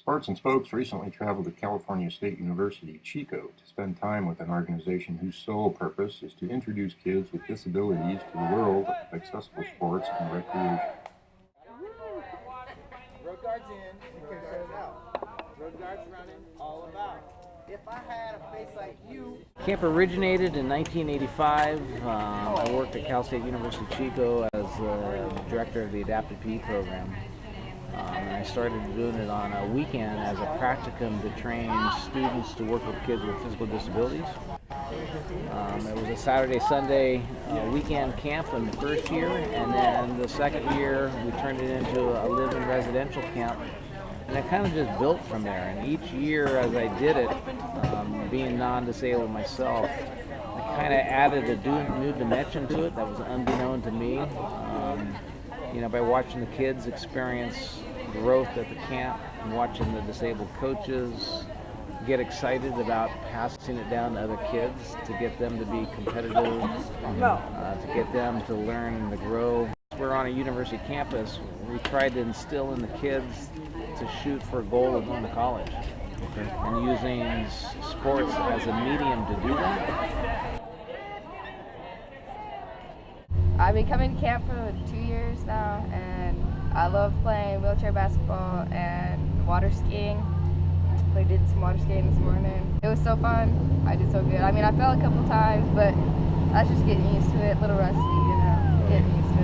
Sparks and Spokes recently traveled to California State University, Chico, to spend time with an organization whose sole purpose is to introduce kids with disabilities to the world of accessible sports and recreation. Road guards in, road guards out. Road guards running, all about. If I had a face like you. Camp originated in 1985. I worked at Cal State University Chico as director of the Adapted PE program. And I started doing it on a weekend as a practicum to train students to work with kids with physical disabilities. It was a Saturday, Sunday weekend camp in the first year, and then the second year we turned it into a live-in residential camp. And I kind of just built from there. And each year as I did it, being non-disabled myself, I kind of added a new dimension to it that was unbeknown to me. By watching the kids experience growth at the camp and watching the disabled coaches get excited about passing it down to other kids to get them to be competitive, to get them to learn and to grow. We're on a university campus. We tried to instill in the kids to shoot for a goal of going to college, and using sports as a medium to do that. I've been coming to camp for 2 years now, and I love playing wheelchair basketball and water skiing. I did some water skating this morning. It was so fun. I did so good. I mean, I fell a couple times, but that's just getting used to it. A little rusty, getting used to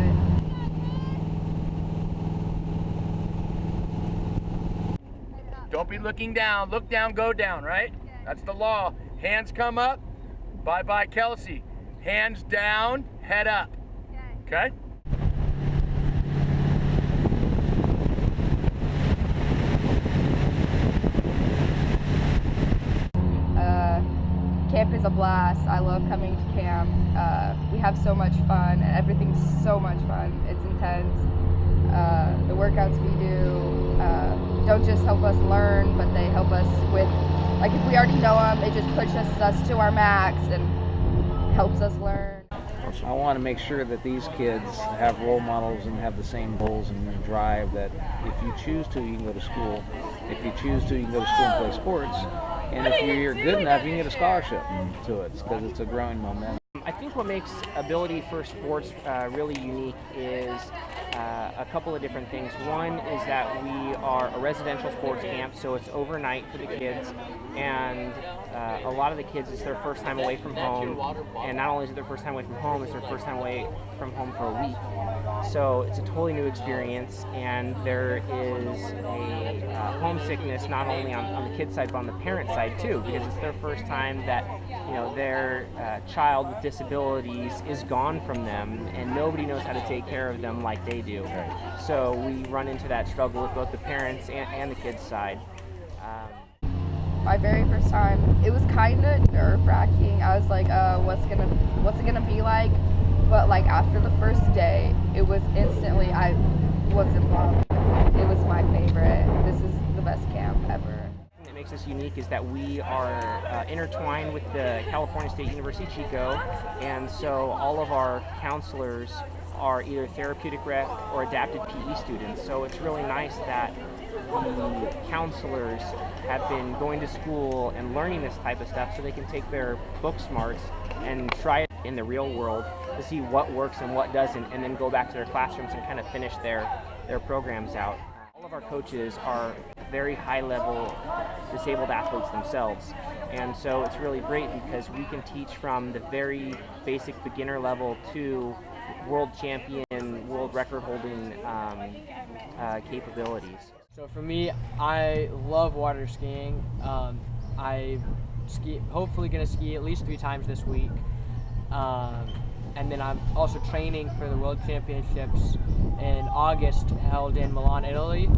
it. Don't be looking down. Look down, go down, right? That's the law. Hands come up. Bye-bye, Kelsey. Hands down, head up. Okay? Camp is a blast. I love coming to camp. We have so much fun, and everything's so much fun. It's intense. The workouts we do don't just help us learn, but they help us with, like, if we already know them, it just pushes us to our max and helps us learn. I want to make sure that these kids have role models and have the same goals and drive that if you choose to, you can go to school. If you choose to, you can go to school and play sports. And if you're good enough, you can get a scholarship to it because it's a growing momentum. I think what makes Ability for Sports really unique is a couple of different things. One is that we are a residential sports camp, so it's overnight for the kids, and a lot of the kids, it's their first time away from home, and not only is it their first time away from home, it's their first time away from home for a week. So it's a totally new experience, and there is a homesickness not only on the kids' side, but on the parent side too, because it's their first time that their child with disabilities is gone from them, and nobody knows how to take care of them like they do. So we run into that struggle with both the parents and the kids' side. My very first time, it was kind of nerve-wracking. I was like, what's it gonna be like? But like after the first day, it was instantly, I was in love. It was my favorite. This is the best camp ever. What makes us unique is that we are intertwined with the California State University Chico, and so all of our counselors are either therapeutic rec or adapted PE students. So it's really nice that the counselors have been going to school and learning this type of stuff so they can take their book smarts and try it in the real world to see what works and what doesn't, and then go back to their classrooms and kind of finish their programs out. All of our coaches are very high-level disabled athletes themselves, and so it's really great because we can teach from the very basic beginner level to world champion, world record-holding capabilities. So for me, I love water skiing. Hopefully going to ski at least 3 times this week. And then I'm also training for the World Championships in August held in Milan, Italy.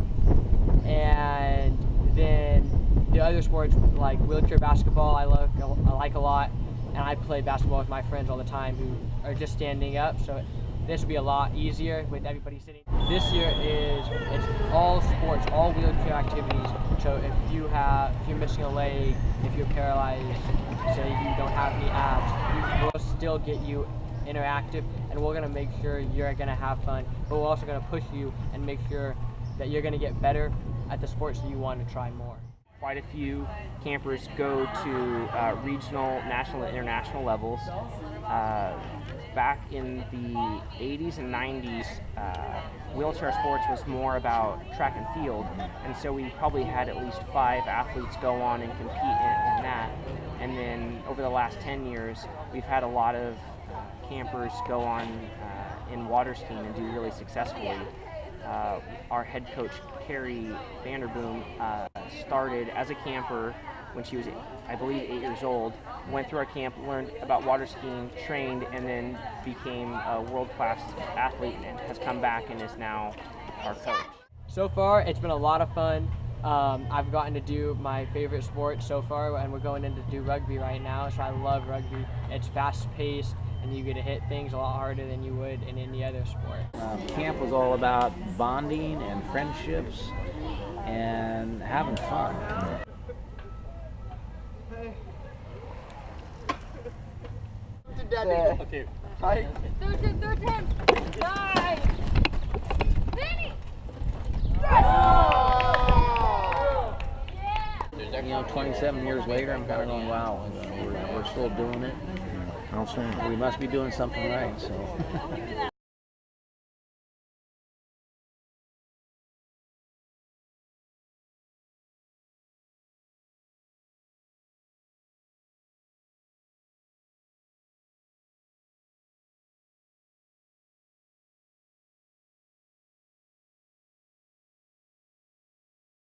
And then the other sports like wheelchair basketball I like a lot. And I play basketball with my friends all the time who are just standing up. So this will be a lot easier with everybody sitting. This year it's all sports, all wheelchair activities. So if you're missing a leg, if you're paralyzed, say you don't have any abs, we'll still get you interactive, and we're going to make sure you're going to have fun, but we're also going to push you and make sure that you're going to get better at the sports that you want to try more. Quite a few campers go to regional, national, and international levels. Back in the 80s and 90s, wheelchair sports was more about track and field, and so we probably had at least 5 athletes go on and compete in that. And then over the last 10 years, we've had a lot of campers go on in water skiing and do really successfully. Our head coach, Carrie Vanderboom, started as a camper when she was, I believe, 8 years old, went through our camp, learned about water skiing, trained, and then became a world-class athlete and has come back and is now our coach. So far, it's been a lot of fun. I've gotten to do my favorite sport so far, and we're going in to do rugby right now, so I love rugby. It's fast-paced, and you get to hit things a lot harder than you would in any other sport. Camp was all about bonding and friendships and having fun. Okay. Hi. Third time. Nice. Vinny. You know, 27 years later, I'm kind of going, wow, we're still doing it. We must be doing something right. So.